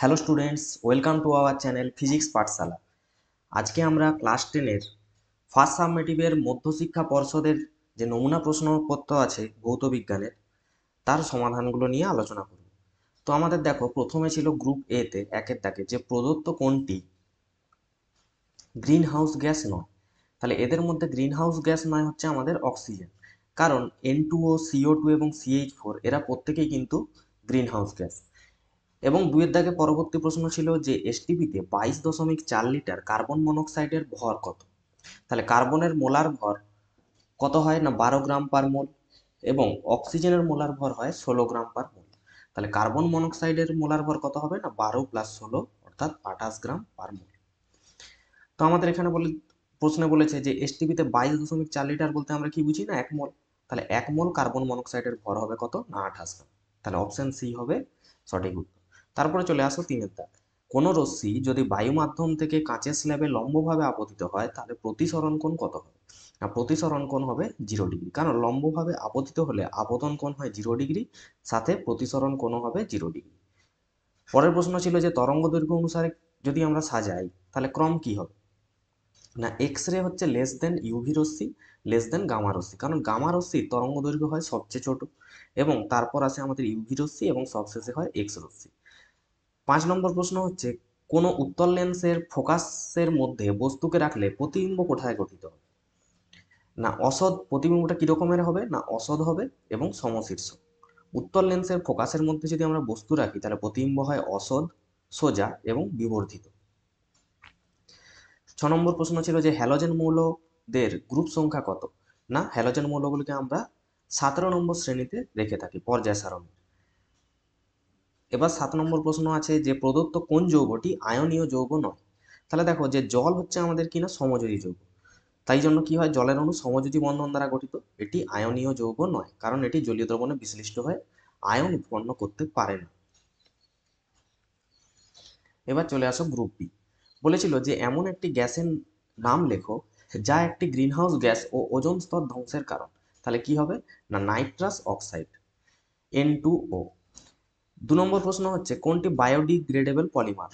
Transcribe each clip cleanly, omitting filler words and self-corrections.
Hello students, welcome to our channel physics পাঠশালা। আজকে আমরা class 10-এর first সাবমেটিভের মধ্যশিক্ষা পর্ষদের যে নমুনা প্রশ্নপত্র আছে ভৌত বিজ্ঞানের, তার সমাধানগুলো নিয়ে আলোচনা করব। তো আমাদের দেখো, প্রথমে ছিল গ্রুপ এতে একের দাগে যে প্রদত্ত কোনটি গ্রিন হাউস গ্যাস নয়। তাহলে এদের মধ্যে গ্রিন হাউস গ্যাস নয় হচ্ছে আমাদের অক্সিজেন, কারণ N2O, CO2 এবং CH4 এরা প্রত্যেকেই কিন্তু গ্রিন হাউস গ্যাস। এবং দুয়ের দাগে পরবর্তী প্রশ্ন ছিল যে এসটিপিতে 22.4 লিটার কার্বন মনোক্সাইডের ভর কত। তাহলে কার্বনের মোলার ভর কত হয় না 12 গ্রাম পার মোল, এবং অক্সিজেনের মোলার ভর হয় 16 গ্রাম পার মোল। তাহলে কার্বন মনোক্সাইডের মোলার ভর কত হবে না 12 + 16 অর্থাৎ 28 গ্রাম পার মোল। তো আমাদের এখানে প্রশ্নে বলেছে যে এসটিপিতে 22.4 লিটার বলতে আমরা কি বুঝি না 1 মোল। তাহলে 1 মোল কার্বন মনোক্সাইডের ভর হবে কত না 28 গ্রাম। তাহলে অপশন সি হবে সঠিক উত্তর। তারপরে চলে আসো 3-এর দাগ। কোনো রশ্মি যদি বায়ু মাধ্যম থেকে কাঁচের স্ল্যাবে লম্বভাবে আপতিত হয় তাহলে প্রতিসরণ কোণ কত হবে না প্রতিসরণ কোণ হবে 0 ডিগ্রি, কারণ লম্বভাবে আপতিত হলে আপতন কোণ হয় 0 ডিগ্রি, সাথে প্রতিসরণ কোণও হবে 0 ডিগ্রি। পরের প্রশ্ন ছিল যে তরঙ্গ দৈর্ঘ্য অনুসারে যদি আমরা সাজাই তাহলে ক্রম কি হবে না এক্স রে হচ্ছে লেস দেন ইউভি রশ্মি লেস দেন গামা রশ্মি, কারণ গামা রশ্মির তরঙ্গ দৈর্ঘ্য হয় সবচেয়ে ছোট, এবং তারপর আসে আমাদের ইউভি রশ্মি এবং সবশেষে হয় এক্স রশ্মি। 5 নম্বর প্রশ্ন হচ্ছে কোনো উত্তল লেন্সের ফোকাসের মধ্যে বস্তুকে রাখলে প্রতিবিম্ব কোথায় গঠিত হবে না অসৎ। প্রতিবিম্বটা কিরকমের হবে না অসৎ হবে এবং সমশীর্ষ। উত্তল লেন্সের ফোকাসের মধ্যে যদি আমরা বস্তু রাখি তাহলে প্রতিবিম্ব হয় অসৎ, সোজা এবং বিবর্ধিত। 6 নম্বর প্রশ্ন ছিল যে হ্যালোজেন মৌলদের গ্রুপ সংখ্যা কত না হ্যালোজেন মৌলগুলিকে আমরা 17 নম্বর শ্রেণীতে রেখে থাকি পর্যায় সারণী। এবার 7 নম্বর প্রশ্ন আছে যে প্রদত্ত কোন যৌগটি আয়নীয় যৌগ নয়। তাহলে দেখো যে জল হচ্ছে আমাদের কিনা সমযোজী যৌগ, তাই জন্য কি হয় জলের অণু সমযোজী বন্ধন দ্বারা গঠিত, এটি আয়নীয় যৌগ নয় কারণ এটি জলীয় দ্রবণে বিশ্লিষ্ট হয়ে আয়ন উৎপন্ন করতে পারে না। এবার চলে আসো গ্রুপ বি। বলেছিল যে এমন একটি গ্যাসের নাম লেখো যা একটি গ্রিনহাউস গ্যাস ও ওজোন স্তর ধ্বংসের কারণ। তাহলে কি হবে না নাইট্রাস অক্সাইড N2O। 2 নম্বর প্রশ্ন হচ্ছে কোনটি বায়োডিগ্রেডেবল পলিমার।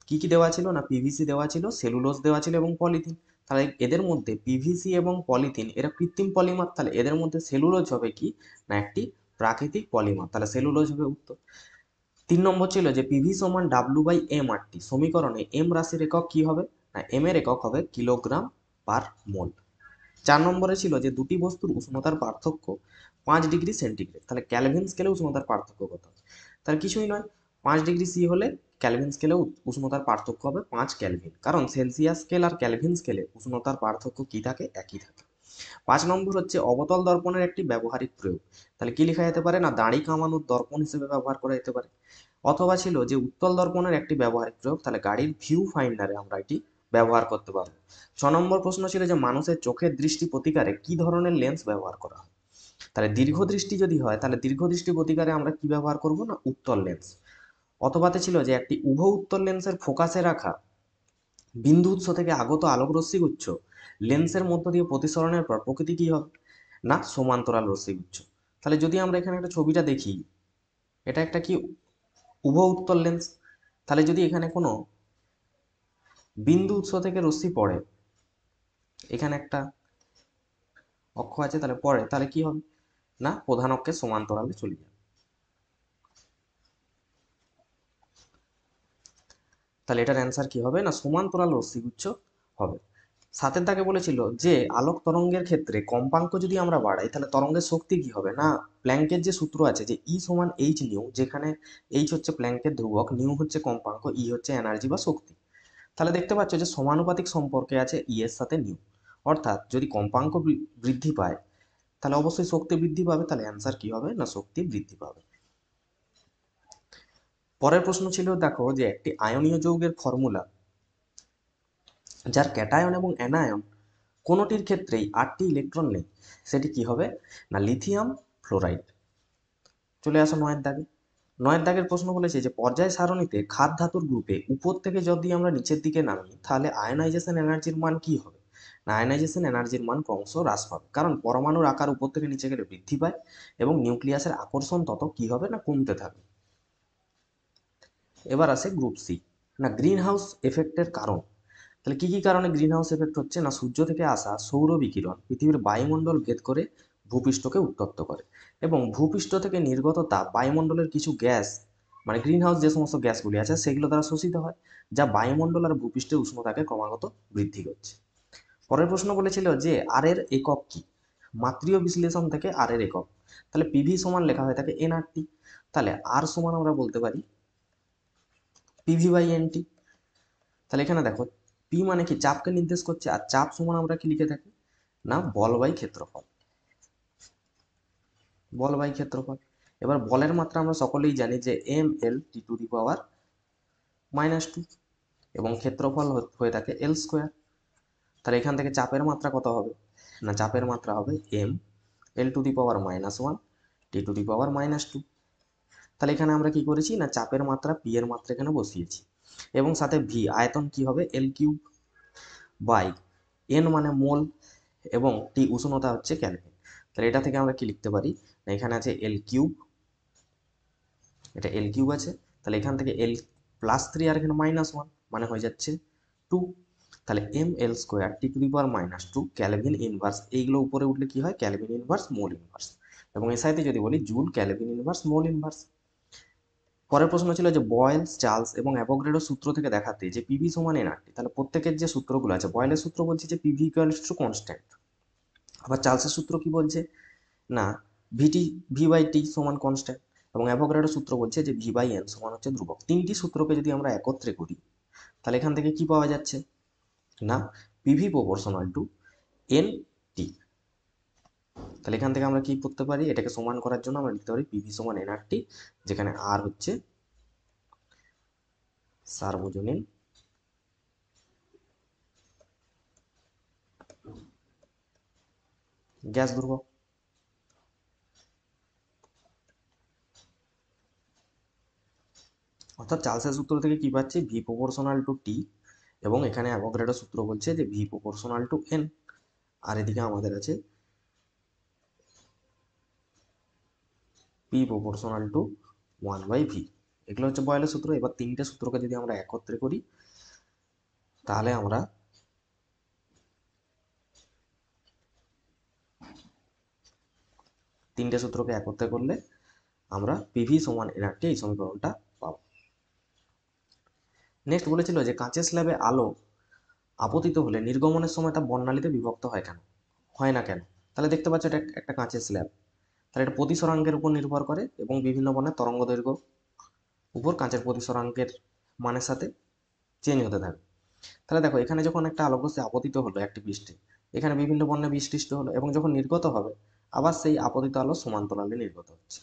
কি কি দেওয়া ছিল না পিভিসি দেওয়া ছিল, সেলুলোজ দেওয়া ছিল এবং পলিথিন। তাহলে এদের মধ্যে পিভিসি এবং পলিথিন এরা কৃত্রিম পলিমার, তাহলে এদের মধ্যে সেলুলোজ হবে কি না একটি প্রাকৃতিক পলিমার, তাহলে সেলুলোজ হবে উত্তর। 3 নম্বর ছিল যে পিভি সমান W/m/T সমীকরণে এম রাশির একক কি হবে না এম এর একক হবে কিলোগ্রাম পার মোল। 4 নম্বরে ছিল যে দুটি বস্তুর উষ্ণতার পার্থক্য 5 ডিগ্রি সেন্টিগ্রেড, তাহলে ক্যালভিন স্কেলে উষ্ণতার পার্থক্য কত। তাহলে কিছুই নয়, 5 ডিগ্রি সি হলে ক্যালভিন স্কেলে উষ্ণতার পার্থক্য হবে 5 ক্যালভিন, কারণ সেলসিয়াস স্কেল আর ক্যালভিন স্কেলে উষ্ণতার পার্থক্য কি থাকে একই থাকে। 5 নম্বর হচ্ছে অবতল দর্পণের একটি ব্যবহারিক প্রয়োগ। তাহলে কি লেখা যেতে পারে না দাড়ি কামানোর দর্পণ হিসেবে ব্যবহার করা যেতে পারে। অথবা ছিল যে উত্তল দর্পণের একটি ব্যবহারিক প্রয়োগ, তাহলে গাড়ির ভিউ ফাইন্ডারে আমরা এটি ব্যবহার করতে পারবো। 6 নম্বর প্রশ্ন ছিল যে মানুষের চোখের দৃষ্টি প্রতিকারে কি ধরনের লেন্স ব্যবহার করা হয়। তাহলে দীর্ঘ দৃষ্টি যদি হয় তাহলে দীর্ঘ দৃষ্টি প্রতিকারে আমরা কি ব্যবহার করব না উত্তল লেন্স। অথবাতে ছিল যে একটি উভ উত্তল লেন্সের ফোকাসে রাখা বিন্দু উৎস থেকে আগত আলোক রশ্মিগুচ্ছ লেন্সের মধ্য দিয়ে প্রতিসরণের পর প্রকৃতি কি হবে না সমান্তরাল রশ্মিগুচ্ছ। তাহলে যদি আমরা এখানে একটা ছবিটা দেখি, এটা একটা কি উভ উত্তল লেন্স। তাহলে যদি এখানে কোনো বিন্দু উৎস থেকে রশ্মি পড়ে, এখানে একটা অক্ষ আছে তাহলে পড়ে, তাহলে কি হবে না প্রধান অক্ষের সমান্তরালে চলে যাবে। তাহলে এটার অ্যান্সার কি হবে না সমান্তরাল রশ্মিগুচ্ছ হবে। 7-এর দাগে বলেছিল যে আলোক তরঙ্গের ক্ষেত্রে কম্পাঙ্ক যদি আমরা বাড়াই তাহলে তরঙ্গের শক্তি কি হবে না প্ল্যাঙ্কের যে সূত্র আছে যে ই সমান এইচ নিউ, যেখানে এইচ হচ্ছে প্ল্যাঙ্কের ধ্রুবক, নিউ হচ্ছে কম্পাঙ্ক, ই হচ্ছে এনার্জি বা শক্তি। তাহলে দেখতে পাচ্ছ যে সমানুপাতিক সম্পর্কে আছে ই এর সাথে নিউ, অর্থাৎ যদি কম্পাঙ্ক বৃদ্ধি পায় তাহলে অবশ্যই শক্তি বৃদ্ধি পাবে, তাহলে অ্যান্সার কি হবে না শক্তি বৃদ্ধি পাবে। পরের প্রশ্ন ছিল দেখো যে একটি আয়নীয় যৌগের ফর্মুলা যার ক্যাটায়ন এবং অ্যানায়ন কোনোটির ক্ষেত্রেই 8টি ইলেকট্রন নেই, সেটি কি হবে না লিথিয়াম ফ্লোরাইড। চলে আসো 9-এর দাগে। 9-এর দাগের প্রশ্ন বলেছে যে পর্যায় সারণীতে খাদ ধাতুর গ্রুপে উপর থেকে যদি আমরা নিচের দিকে নামি তাহলে আয়নাইজেশন এনার্জির মান কি হবে না আয়নাইজেশন এনার্জির মান ক্রমশ হ্রাস পাবে, কারণ পরমাণুর আকার উপর থেকে নিচে গেলে বৃদ্ধি পায় এবং নিউক্লিয়াসের আকর্ষণ তত কি হবে না কমতে থাকবে। এবার আসে গ্রুপ সি, না গ্রিন হাউস এফেক্টের কারণ। তাহলে কি কি কারণে গ্রিন হাউস এফেক্ট হচ্ছে, না সূর্য থেকে আসা সৌর বিকিরণ পৃথিবীর বায়ুমণ্ডল ভেদ করে ভূপৃষ্ঠকে উত্তপ্ত করে, এবং ভূপৃষ্ঠ থেকে নির্গত তাপ বায়ুমণ্ডলের কিছু গ্যাস, মানে গ্রিন হাউস যে সমস্ত গ্যাসগুলি আছে সেগুলো দ্বারা শোষিত হয়, যা বায়ুমণ্ডল আর ভূপৃষ্ঠের উষ্ণতাকে ক্রমাগত বৃদ্ধি করছে। পরের প্রশ্ন বলেছিল যে আর এর একক কি, মাত্রীয় বিশ্লেষণ থেকে আর এর একক। তাহলে পিভি সমান লেখা হয়ে থাকে এনআরটি, তাহলে আর সমান আমরা বলতে পারি পিভি বাই এনটি। তাহলে এখানে দেখো পি মানে কি চাপকে নির্দেশ করছে, আর চাপ সমান আমরা কি লিখে থাকি, না বল বাই ক্ষেত্রফল, বল বাই ক্ষেত্রফল। এবার বলের মাত্রা আমরা সকলেই জানি যে M L T to the power -2, এবং ক্ষেত্রফল হয়ে থাকে এল স্কোয়ার। তাহলে এখান থেকে চাপের মাত্রা কত হবে, না চাপের মাত্রা হবে M L to the power -1 T to the power -2। তাহলে এখানে আমরা কি করেছি, না চাপের মাত্রা পি এর মাত্রা এখানে বসিয়েছি, এবং সাথে ভি আয়তন কি হবে এল কিউব বাই এন মানে মোল, এবং টি উষ্ণতা হচ্ছে ক্যালভিন। তাহলে এটা থেকে আমরা কি লিখতে পারি, না এখানে আছে এল কিউব, এটা এল কিউব আছে, তাহলে এখান থেকে এল +3 আর এখানে -1 মানে হয়ে যাচ্ছে 2। তাহলে M L square T to the power -2 kelvin inverse, এইগুলো উপরে উঠলে কি হয় ক্যালভিন ইনভার্স মোল ইনভার্স, এবং এর সাথে যদি বলি joule Calvin inverse mole inverse. পরের প্রশ্ন ছিল যে বয়েলস চার্লস এবং অ্যাভোগাড্রো সূত্র থেকে দেখাতে যে পিভি সমান এনআরটি। তাহলে প্রত্যেকের যে সূত্রগুলো আছে, বয়েলের সূত্র বলছে যে পিভি ইকুয়ালস টু কনস্ট্যান্ট, আবার চার্লসের সূত্র কি বলছে, না ভিটি ভি বাই টি সমান কনস্ট্যান্ট, এবং অ্যাভোগাড্রো সূত্র বলছে যে ভি বাই এন সমান হচ্ছে ধ্রুবক। তিনটি সূত্রকে যদি আমরা একত্রে করি তাহলে এখান থেকে কি পাওয়া যাচ্ছে, না PV proportional to N T. তাহলে এখান থেকে আমরা কি করতে পারি, এটাকে সমান করার জন্য আমরা লিখতে পারি পিভি সমান এনআরটি, যেখানে আর হচ্ছে সার্বজনীন গ্যাস ধ্রুবক। অর্থাৎ চার্লসের সূত্র থেকে কি পাচ্ছি, ভি প্রপোর্শনাল টু টি, এবং এখানে অ্যাভোগাড্রো সূত্র বলছে যে ভি প্রপোর্শনাল টু এন, আর এদিকে আমাদের আছে পি প্রপোর্শনাল টু 1/v। এগুলো হচ্ছে বয়েলের সূত্র। এবার তিনটে সূত্রকে যদি আমরা একত্রে করি তাহলে আমরা তিনটে সূত্রকে একত্রে করলে আমরা পিভি সমান এনআরটি এই সমীকরণটা পাবো। নেক্সট বলেছিল যে কাঁচের স্ল্যাবে আলো আপতিত হলে নির্গমনের সময় তা বর্ণালীতে বিভক্ত হয় কেন, হয় না কেন। তাহলে দেখতে পাচ্ছ এটা একটা কাঁচের স্ল্যাব, তাহলে এটা প্রতিসরাঙ্কের উপর নির্ভর করে, এবং বিভিন্ন বর্ণের তরঙ্গ দৈর্ঘ্য উপর কাঁচের প্রতিসরাঙ্কের মানের সাথে চেঞ্জ হতে থাকে। তাহলে দেখো এখানে যখন একটা আলোকরশ্মি আপতিত হলো একটি পৃষ্ঠে, এখানে বিভিন্ন বর্ণে বিশিষ্ট হলো, এবং যখন নির্গত হবে আবার সেই আপতিত আলো সমান্তরালে নির্গত হচ্ছে।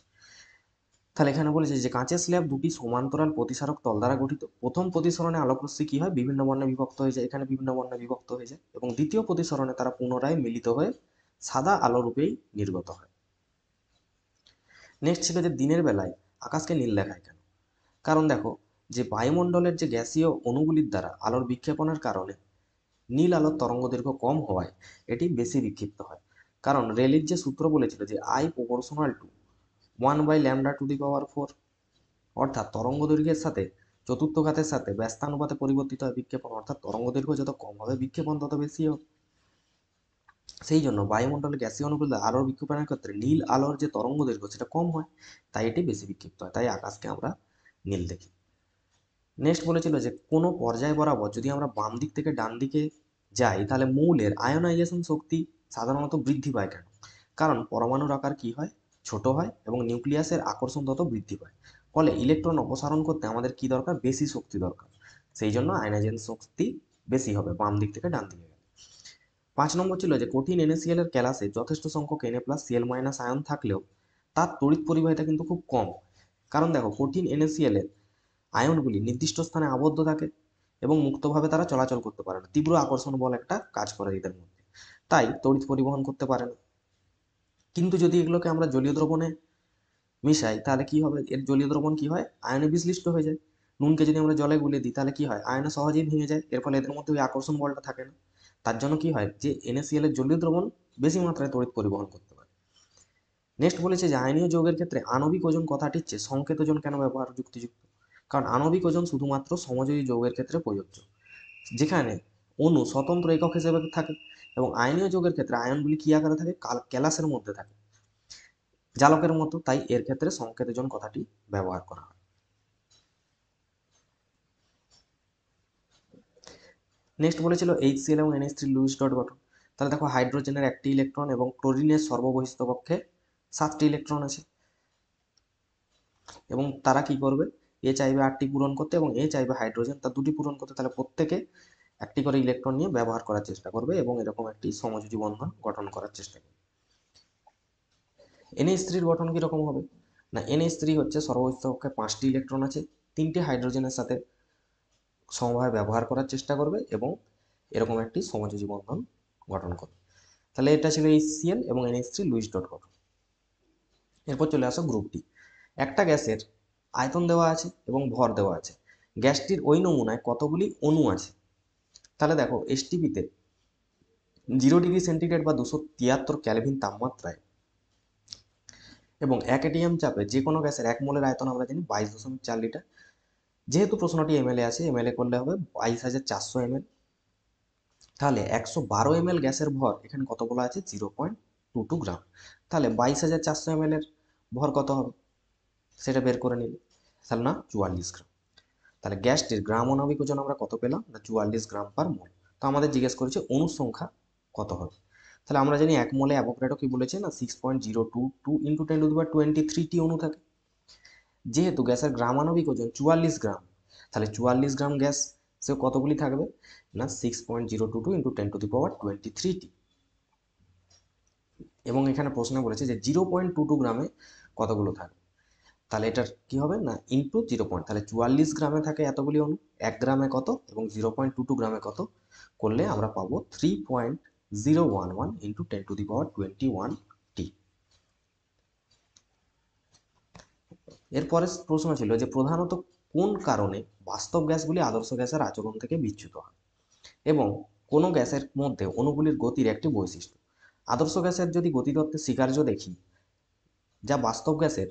তাহলে এখানে বলেছে যে কাঁচের স্ল্যাব দুটি সমান্তরাল প্রতিসারক তল দ্বারা গঠিত। প্রথম প্রতিসরণে আলোকরশ্মি কি হয় বিভিন্ন বর্ণে বিভক্ত হয়ে যায়, এখানে বিভিন্ন বর্ণে বিভক্ত হয়ে যায়, এবং দ্বিতীয় প্রতিসরণে তারা পুনরায় মিলিত হয়ে সাদা আলো রূপেই নির্গত হয়। নেক্সট ছিল যে দিনের বেলায় আকাশকে নীল দেখায় কেন। কারণ দেখো যে বায়ুমণ্ডলের যে গ্যাসীয় অণুগুলির দ্বারা আলোর বিক্ষেপণের কারণে নীল আলোর তরঙ্গ দৈর্ঘ্য কম হওয়ায় এটি বেশি বিক্ষিপ্ত হয়। কারণ রেলির যে সূত্র বলেছিল যে আই প্রপোর্শনাল টু 1/λ⁴, অর্থাৎ তরঙ্গ দৈর্ঘ্যের সাথে চতুর্থ ঘাতের সাথে ব্যস্তানুপাতে পরিবর্তিত হয় বিক্ষেপণ, অর্থাৎ তরঙ্গ দৈর্ঘ্য যত কম হবে বিক্ষেপণ তত বেশি হবে। সেই জন্য বায়ুমণ্ডলে গ্যাসীয় অণুগুলো আলোর বিক্ষেপণের ক্ষেত্রে নীল আলোর যে তরঙ্গ দৈর্ঘ্য সেটা কম হয়, তাই এটি বেশি বিক্ষিপ্ত হয়, তাই আকাশকে আমরা নীল দেখি। নেক্সট বলেছিল যে কোনো পর্যায় বরাবর যদি আমরা বাম দিক থেকে ডান দিকে যাই তাহলে মৌলের আয়নাইজেশন শক্তি সাধারণত বৃদ্ধি পায় কেন। কারণ পরমাণুর আকার কি হয় ছোট হয়, এবং নিউক্লিয়াসের আকর্ষণ তত বৃদ্ধি পায়, ফলে ইলেকট্রন অপসারণ করতে আমাদের কি দরকার, বেশি শক্তি দরকার। সেই জন্য আয়নাইজেশন শক্তি বেশি হবে বাম দিক থেকে ডান দিকে গেলে। 5 নম্বর ছিল যে কঠিন NaCl এর ক্যালাসে যথেষ্ট সংখ্যক Na+Cl- আয়ন থাকলেও তার তড়িৎ পরিবাহিতা কিন্তু খুব কম। কারণ দেখো কঠিন NaCl এর আয়নগুলি নির্দিষ্ট স্থানে আবদ্ধ থাকে এবং মুক্তভাবে তারা চলাচল করতে পারে না, তীব্র আকর্ষণ বল একটা কাজ করে এদের মধ্যে, তাই তড়িৎ পরিবহন করতে পারে না। কিন্তু যদি এগুলোকে আমরা জলীয় দ্রবণে মিশাই তাহলে কি হবে, এর জলীয় দ্রবণ কি হয় আয়নে বিশ্লিষ্ট হয়ে যায়। নুনকে যদি আমরা জলে গুলে দিই তাহলে কি হয়, আয়নে সহজেই ভেঙে যায়, এর ফলে এদের মধ্যে ওই আকর্ষণ বলটা থাকে না। তার জন্য কি হয় যে NaCl এর জলীয় দ্রবণ বেশি মাত্রায় তড়িৎ পরিবহন করতে পারে। নেক্সট বলেছে যে আয়নীয় যৌগের ক্ষেত্রে আণবিক ওজন কথাটির চেয়ে সংকেত ওজন কেন ব্যবহার যুক্তিযুক্ত। কারণ আণবিক ওজন শুধুমাত্র সমযোজী যৌগের ক্ষেত্রে প্রযোজ্য, যেখানে অণু স্বতন্ত্র একক হিসেবে থাকে এবং আয়নীয় যৌগের ক্ষেত্রে আয়নগুলি কি আকারে থাকে, ক্যালাসের মধ্যে থাকে, জালকের মতো, তাই এর ক্ষেত্রে সংকেত ওজন কথাটি ব্যবহার করা হয়। নেক্সট বলেছিল HCl এবং NH3 লুইস ডট গঠন। তাহলে দেখো হাইড্রোজেনের 1টি ইলেকট্রন এবং ক্লোরিনের সর্ববহিস্থ কক্ষে 7টি ইলেকট্রন আছে, এবং তারা কি করবে, এ চাইবে 8টি পূরণ করতে এবং এ চাইবে হাইড্রোজেন তার 2টি পূরণ করতে। তাহলে প্রত্যেকে একটি করে ইলেকট্রন নিয়ে ব্যবহার করার চেষ্টা করবে এবং এরকম একটি সমযোজী বন্ধন গঠন করার চেষ্টা করবে। NH3 গঠন কিরকম হবে, না NH3 হচ্ছে সর্ববহিস্থ কক্ষে 5টি ইলেকট্রন আছে, 3টি হাইড্রোজেনের সাথে সমভাবে ব্যবহার করার চেষ্টা করবে এবং এরকম একটি সমযোজী বন্ধন গঠন করবে। তাহলে এটা ছিল HCl এবং NH3 লুইস ডট গঠন। এরপর চলে আসো গ্রুপ ডি। একটা গ্যাসের আয়তন দেওয়া আছে এবং ভর দেওয়া আছে, গ্যাসটির ওই নমুনায় কতগুলি অণু আছে। তাহলে দেখো এসটিপিতে 0 ডিগ্রি সেন্টিগ্রেড বা 273 ক্যালভিন তাপমাত্রায় এবং 1 atm চাপে যে কোনো গ্যাসের 1 মোলের আয়তন আমরা জানি 22.4 লিটার। যেহেতু প্রশ্নটি এমএলএ আছে, এমএলএ করলে হবে 22,400 ml। তাহলে 112 ml গ্যাসের ভর এখানে কত বলা আছে, 0.22 গ্রাম। তাহলে 22,400 ml এর ভর কত হবে সেটা বের করে নিলে, তাহলে না 44 গ্রাম। তাহলে গ্যাসটির গ্রাম আণবিক ওজন আমরা কত পেলাম, না 44 গ্রাম পার মোল। তো আমাদের জিজ্ঞেস করেছে অণুর সংখ্যা কত হবে। তাহলে আমরা জানি 1 মোলে অ্যাভোগাড্রো কি বলেছে, না 6.022 ইন্টু 10⁻23 অণু থাকে। যেহেতু গ্যাসের গ্রাম আণবিক ওজন 44 গ্রাম, তাহলে 44 গ্রাম গ্যাস সে কতগুলি থাকবে, না 6.022 ইন্টু 10⁻23 এবং এখানে প্রশ্ন বলেছে যে 0.22 গ্রামে কতগুলো থাকবে। তাহলে এটার কি হবে, না ইন্টু 0. তাহলে 44 গ্রামে থাকে এতগুলি অণু, 1 গ্রামে কত এবং 0.22 গ্রামে কত করলে আমরা পাবো 3.011 ইন্টু 10⁻21 এরপরে প্রশ্ন ছিল যে প্রধানত কোন কারণে বাস্তব গ্যাসগুলি আদর্শ গ্যাসের আচরণ থেকে বিচ্যুত হয় এবং কোন গ্যাসের মধ্যে অণুগুলির গতির একটি বৈশিষ্ট্য। আদর্শ গ্যাসের যদি গতিতত্ত্বের স্বীকার্য দেখি, যা বাস্তব গ্যাসের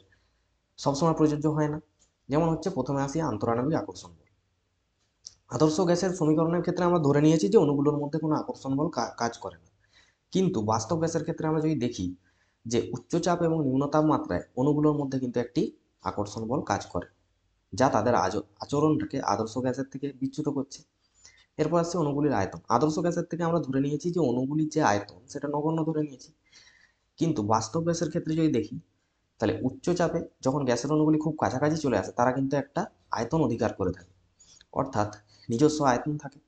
সবসময় প্রযোজ্য হয় না। যেমন হচ্ছে প্রথমে আসি আন্তঃআণবিক আকর্ষণ বল। আদর্শ গ্যাসের সমীকরণের ক্ষেত্রে আমরা ধরে নিয়েছি যে অণুগুলোর মধ্যে কোনো আকর্ষণ বল কাজ করে না, কিন্তু বাস্তব গ্যাসের ক্ষেত্রে আমরা যদি দেখি যে উচ্চচাপ এবং নিম্ন তাপমাত্রায় অণুগুলোর মধ্যে কিন্তু একটি আকর্ষণ বল কাজ করে, যা তাদের আচরণটাকে আদর্শ গ্যাসের থেকে বিচ্যুত করছে। এরপর আসছে অণুগুলির আয়তন। আদর্শ গ্যাসের থেকে আমরা ধরে নিয়েছি যে অণুগুলির যে আয়তন সেটা নগণ্য ধরে নিয়েছি, কিন্তু বাস্তব গ্যাসের ক্ষেত্রে যদি দেখি তাহলে উচ্চচাপে যখন গ্যাসের অণুগুলি খুব কাছাকাছি চলে আসে তারা কিন্তু একটা আয়তন অধিকার করে থাকে, অর্থাৎ নিজস্ব আয়তন থাকে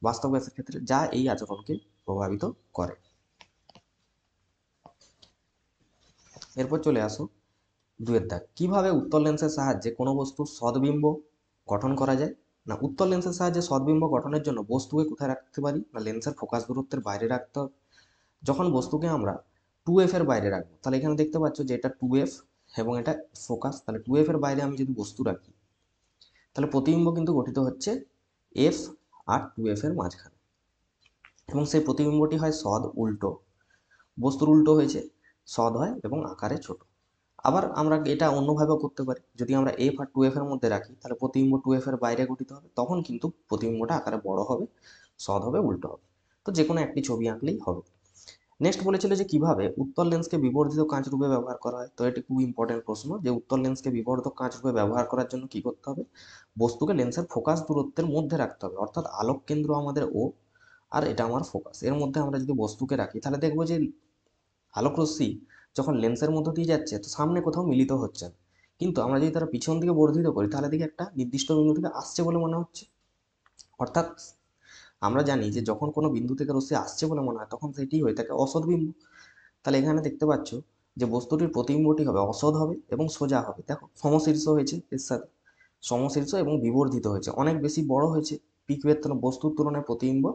বাস্তব গ্যাসের ক্ষেত্রে, যা এই আচরণকে প্রভাবিত করে। এরপর চলে আসো 2 দাগ। কিভাবে উত্তল লেন্সের সাহায্যে কোনো বস্তুর সদ্বিম্ব গঠন করা যায়, না উত্তল লেন্সের সাহায্যে সদ্বিম্ব গঠনের জন্য বস্তুকে কোথায় রাখতে পারি, না লেন্সের ফোকাস দূরত্বের বাইরে রাখতে হবে। যখন বস্তুকে আমরা 2f এর বাইরে রাখবো, তাহলে এখানে দেখতে পাচ্ছ যে এটা 2f এবং এটা ফোকাস, তাহলে 2f এর বাইরে আমি যদি বস্তু রাখি তাহলে প্রতিবিম্ব কিন্তু গঠিত হচ্ছে f আর 2f এর মাঝখানে, এবং সেই প্রতিবিম্বটি হয় সদ উল্টো, বস্তুর উল্টো হয়েছে, সদ হয় এবং আকারে ছোট। আবার আমরা এটা অন্যভাবেও করতে পারি, যদি আমরা f আর 2f এর মধ্যে রাখি তাহলে প্রতিবিম্ব 2f এর বাইরে গঠিত হবে, তখন কিন্তু প্রতিবিম্বটা আকারে বড় হবে, সদ হবে, উল্টো হবে। তো যে কোনো একটি ছবি আঁকলেই হবে। নেক্সট বলেছিল যে কিভাবে উত্তল লেন্সকে বিবর্ধিত কাঁচ রূপে ব্যবহার করা হয়। তো এটি খুব ইম্পর্টেন্ট প্রশ্ন, যে উত্তল লেন্সকে বিবর্ধিত কাঁচ রূপে ব্যবহার করার জন্য কি করতে হবে, বস্তুকে লেন্সের ফোকাস দূরত্বের মধ্যে রাখতে হবে, অর্থাৎ আলোক কেন্দ্র আমাদের ও আর এটা আমার ফোকাস, এর মধ্যে আমরা যদি বস্তুকে রাখি তাহলে দেখবো যে আলোক রশ্মি যখন লেন্সের মধ্য দিয়ে যাচ্ছে তো সামনে কোথাও মিলিত হচ্ছে না, কিন্তু আমরা যদি তারা পিছন দিকে বর্ধিত করি তাহলে দেখি একটা নির্দিষ্ট বিন্দু থেকে আসছে বলে মনে হচ্ছে। অর্থাৎ আমরা জানি যে যখন কোনো বিন্দু থেকে রশ্মি আসছে বলে মনে হয় তখন সেটি হয়ে থাকে অসৎ বিন্দু। তাহলে এখানে দেখতে পাচ্ছ যে বস্তুটির প্রতিবিম্বটি হবে অসৎ হবে এবং সোজা হবে, দেখো সমশীর্ষ হয়েছে, এর সাথে সমশীর্ষ এবং বিবর্ধিত হয়েছে, অনেক বেশি বড় হয়েছে, পিকের বস্তুর তুলনায় প্রতিবিম্ব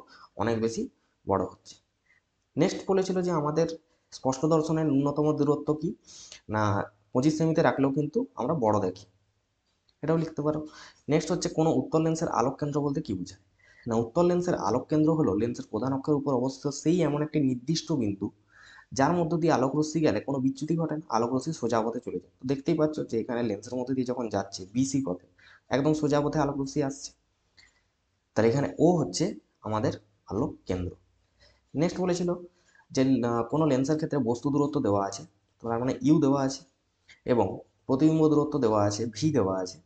অনেক বেশি বড় হচ্ছে। নেক্সট বলেছিল যে আমাদের স্পষ্ট দর্শনের ন্যূনতম দূরত্ব কি, না 25 সেমিতে রাখলেও কিন্তু আমরা বড় দেখি, এটাও লিখতে পারো। নেক্সট হচ্ছে কোনো উত্তল লেন্সের আলোক কেন্দ্র বলতে কি বোঝায়, না উত্তল লেন্সের আলোক কেন্দ্র হলো লেন্সের প্রধান অক্ষের উপর অবস্থিত সেই এমন একটি নির্দিষ্ট বিন্দু যার মধ্য দিয়ে আলোক রশ্মি গেলে কোনো বিচ্যুতি ঘটে না, আলোক রশ্মি সোজা পথে চলে যায়। তো দেখতেই পাচ্ছ যে এখানে লেন্সের মধ্যে দিয়ে যখন যাচ্ছে বিসি পথে, একদম সোজা পথে আলোকরশ্মি আসছে। তাহলে এখানে ও হচ্ছে আমাদের আলোক কেন্দ্র। নেক্সট বলেছিল যে কোনো লেন্সের ক্ষেত্রে বস্তু দূরত্ব দেওয়া আছে, তার মানে ইউ দেওয়া আছে, এবং প্রতিবিম্ব দূরত্ব দেওয়া আছে ভি দেওয়া আছে।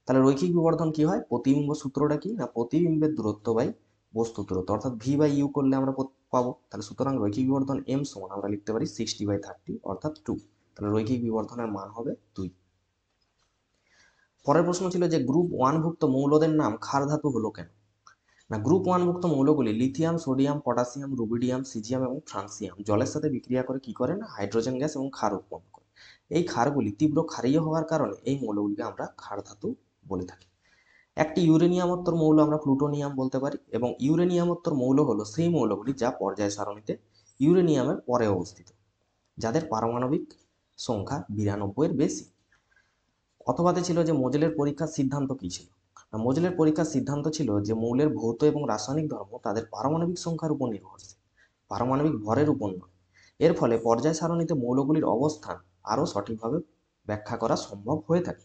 তাহলে রৈখিক বিবর্ধন কি হয়? প্রতিবিম্ব সূত্রটা কি না, প্রতিবিম্বের দূরত্ব বাই বস্তুর দূরত্ব, অর্থাৎ ভি বাই ইউ করলে আমরা পাবো। তাহলে সুতরাং রৈখিক বিবর্ধন এম সমান আমরা লিখতে পারি 60/30 অর্থাৎ 2। তাহলে রৈখিক বিবর্ধনের মান হবে 2। পরের প্রশ্ন ছিল যে গ্রুপ 1 ভুক্ত মৌলদের নাম ক্ষার ধাতু হলো কেন? না, গ্রুপ 1 ভুক্ত মৌলগুলি lithium, sodium, potassium, rubidium, caesium এবং ফ্রান্সিয়াম জলের সাথে বিক্রিয়া করে কি করে না, হাইড্রোজেন গ্যাস এবং ক্ষার উৎপন্ন করে। এই ক্ষারগুলি তীব্র ক্ষারীয় হওয়ার কারণে এই মৌলগুলিকে আমরা ক্ষার ধাতু বলে থাকি। একটি ইউরেনিয়ামোত্তর মৌল আমরা প্লুটোনিয়াম বলতে পারি, এবং ইউরেনিয়ামোত্তর মৌল হলো সেই মৌলগুলি যা পর্যায় সারণীতে ইউরেনিয়ামের পরে অবস্থিত, যাদের পারমাণবিক সংখ্যা 92-এর বেশি। অথবাতে ছিল যে মোজেলের পরীক্ষার সিদ্ধান্ত কি ছিল? মোজেলের পরীক্ষার সিদ্ধান্ত ছিল যে মৌলের ভৌত এবং রাসায়নিক ধর্ম তাদের পারমাণবিক সংখ্যার উপর নির্ভরশীল, পারমাণবিক ভরের উপর নয়। এর ফলে পর্যায় সারণীতে মৌলগুলির অবস্থান আরও সঠিকভাবে ব্যাখ্যা করা সম্ভব হয়ে থাকে।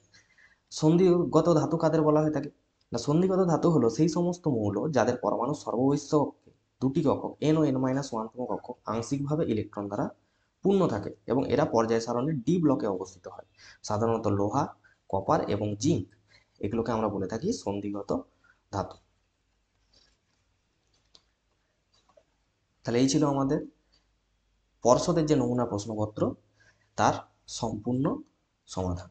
সন্ধিগত ধাতু কাদের বলা হয়ে থাকে? না, সন্ধিগত ধাতু হলো সেই সমস্ত মৌল যাদের পরমাণু সর্ববৈশ্য কক্ষে দুটি কক্ষক n ও n-1তম কক্ষক আংশিকভাবে ইলেকট্রন দ্বারা পূর্ণ থাকে, এবং এরা পর্যায় সারণীর ডি ব্লকে অবস্থিত হয়। সাধারণত লোহা, কপার এবং জিঙ্ক, এগুলোকে আমরা বলে থাকি সন্ধিগত ধাতু। তাহলে এই ছিল আমাদের পর্ষদের যে নমুনা প্রশ্নপত্র তার সম্পূর্ণ সমাধান।